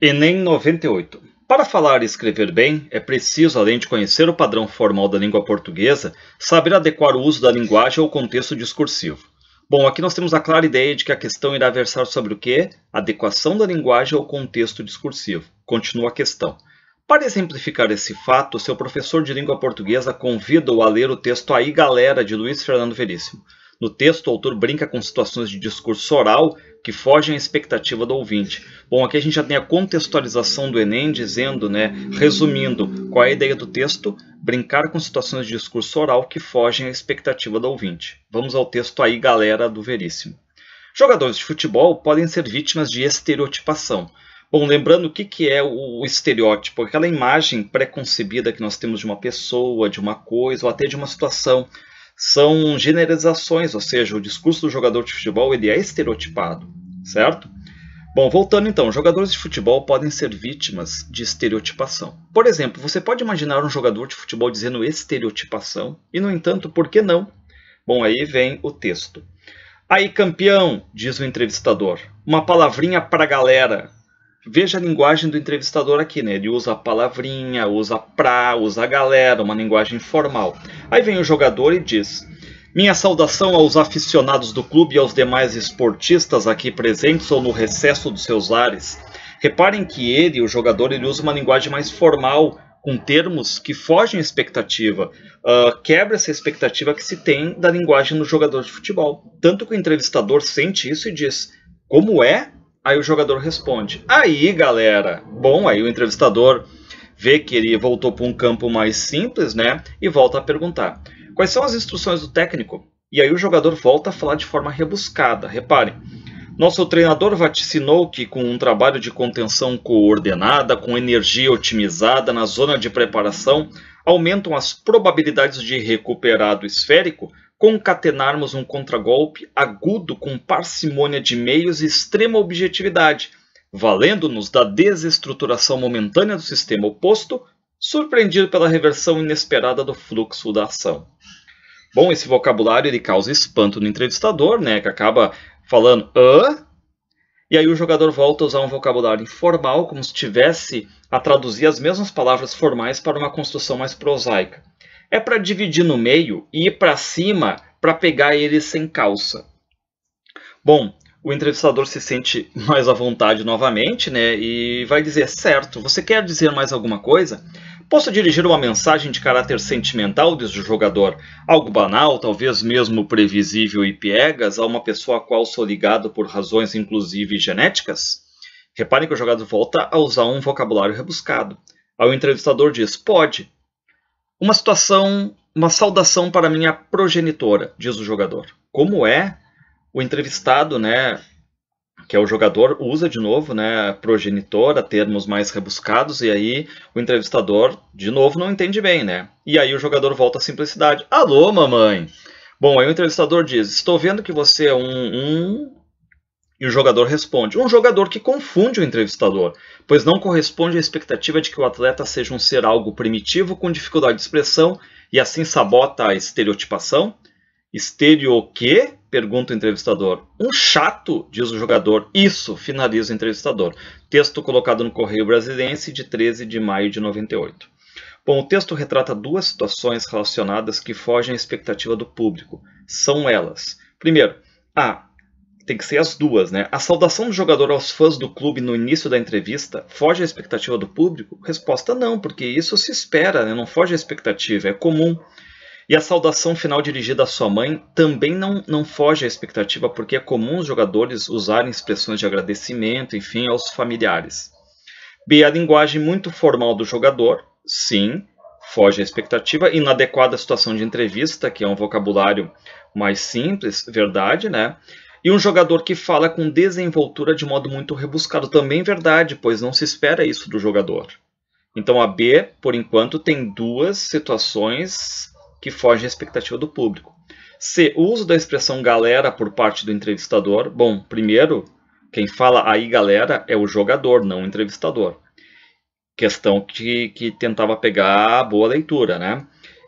Enem 98. Para falar e escrever bem, é preciso, além de conhecer o padrão formal da língua portuguesa, saber adequar o uso da linguagem ao contexto discursivo. Bom, aqui nós temos a clara ideia de que a questão irá versar sobre o quê? Adequação da linguagem ao contexto discursivo. Continua a questão. Para exemplificar esse fato, seu professor de língua portuguesa convida-o a ler o texto Aí Galera, de Luiz Fernando Veríssimo. No texto, o autor brinca com situações de discurso oral que fogem à expectativa do ouvinte. Bom, aqui a gente já tem a contextualização do Enem dizendo, resumindo, qual é a ideia do texto? Brincar com situações de discurso oral que fogem à expectativa do ouvinte. Vamos ao texto Aí Galera, do Veríssimo. Jogadores de futebol podem ser vítimas de estereotipação. Bom, lembrando o que é o estereótipo, aquela imagem pré-concebida que nós temos de uma pessoa, de uma coisa ou até de uma situação. São generalizações, ou seja, o discurso do jogador de futebol ele é estereotipado, certo? Bom, voltando então, jogadores de futebol podem ser vítimas de estereotipação. Por exemplo, você pode imaginar um jogador de futebol dizendo estereotipação e, no entanto, por que não? Bom, aí vem o texto. Aí, campeão, diz o entrevistador, uma palavrinha para a galera. Veja a linguagem do entrevistador aqui, né? Ele usa a palavrinha, usa pra, usa a galera, uma linguagem formal. Aí vem o jogador e diz: minha saudação aos aficionados do clube e aos demais esportistas aqui presentes ou no recesso dos seus lares. Reparem que ele, o jogador, ele usa uma linguagem mais formal, com termos que fogem à expectativa. Quebra essa expectativa que se tem da linguagem do jogador de futebol. Tanto que o entrevistador sente isso e diz: como é? Aí o jogador responde, aí galera. Bom, aí o entrevistador vê que ele voltou para um campo mais simples, e volta a perguntar, quais são as instruções do técnico? E aí o jogador volta a falar de forma rebuscada. Reparem, nosso treinador vaticinou que com um trabalho de contenção coordenada, com energia otimizada na zona de preparação, aumentam as probabilidades de recuperar do esférico, concatenarmos um contragolpe agudo com parcimônia de meios e extrema objetividade, valendo-nos da desestruturação momentânea do sistema oposto, surpreendido pela reversão inesperada do fluxo da ação. Bom, esse vocabulário ele causa espanto no entrevistador, que acaba falando hã? E aí o jogador volta a usar um vocabulário informal, como se estivesse a traduzir as mesmas palavras formais para uma construção mais prosaica. É para dividir no meio e ir para cima para pegar ele sem calça. Bom, o entrevistador se sente mais à vontade novamente, e vai dizer, certo, você quer dizer mais alguma coisa? Posso dirigir uma mensagem de caráter sentimental, diz o jogador, algo banal, talvez mesmo previsível e piegas, a uma pessoa a qual sou ligado por razões inclusive genéticas? Reparem que o jogador volta a usar um vocabulário rebuscado. Aí o entrevistador diz, pode. Uma saudação para minha progenitora, diz o jogador. Como é? O entrevistado, que é o jogador, usa de novo, progenitora, termos mais rebuscados, e aí o entrevistador, de novo, não entende bem, E aí o jogador volta à simplicidade. Alô, mamãe! Bom, aí o entrevistador diz, estou vendo que você é E o jogador responde, um jogador que confunde o entrevistador, pois não corresponde à expectativa de que o atleta seja um ser algo primitivo com dificuldade de expressão e assim sabota a estereotipação. Estéreo o quê? Pergunta o entrevistador. Um chato, diz o jogador. Isso, finaliza o entrevistador. Texto colocado no Correio Brasiliense de 13 de maio de 98. Bom, o texto retrata duas situações relacionadas que fogem à expectativa do público. São elas. Primeiro, tem que ser as duas, A saudação do jogador aos fãs do clube no início da entrevista foge à expectativa do público? Resposta não, porque isso se espera, não foge à expectativa, é comum. E a saudação final dirigida à sua mãe também não foge à expectativa, porque é comum os jogadores usarem expressões de agradecimento, enfim, aos familiares. B. A linguagem muito formal do jogador, sim, foge à expectativa. Inadequada à situação de entrevista, que é um vocabulário mais simples, verdade, E um jogador que fala com desenvoltura de modo muito rebuscado, também verdade, pois não se espera isso do jogador. Então a B, por enquanto, tem duas situações que fogem à expectativa do público. C. O uso da expressão galera por parte do entrevistador. Bom, primeiro, quem fala aí galera é o jogador, não o entrevistador. Questão que tentava pegar a boa leitura,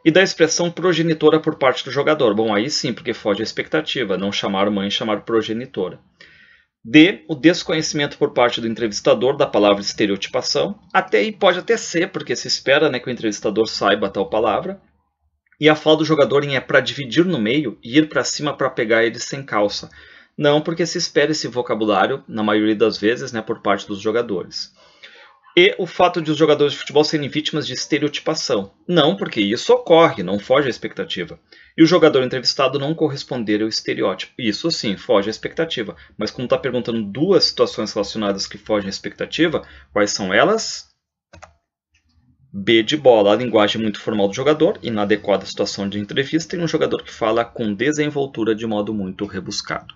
E da expressão progenitora por parte do jogador. Bom, aí sim, porque foge à expectativa, não chamar mãe, chamar progenitora. D, o desconhecimento por parte do entrevistador da palavra estereotipação. Até aí pode até ser, porque se espera, né, que o entrevistador saiba tal palavra. E a fala do jogador em é para dividir no meio e ir para cima para pegar ele sem calça. Não, porque se espera esse vocabulário, na maioria das vezes, né, por parte dos jogadores. E o fato de os jogadores de futebol serem vítimas de estereotipação. Não, porque isso ocorre, não foge à expectativa. E o jogador entrevistado não corresponder ao estereótipo. Isso sim, foge à expectativa. Mas como está perguntando duas situações relacionadas que fogem à expectativa, quais são elas? B de bola, a linguagem muito formal do jogador, inadequada à situação de entrevista, e um jogador que fala com desenvoltura de modo muito rebuscado.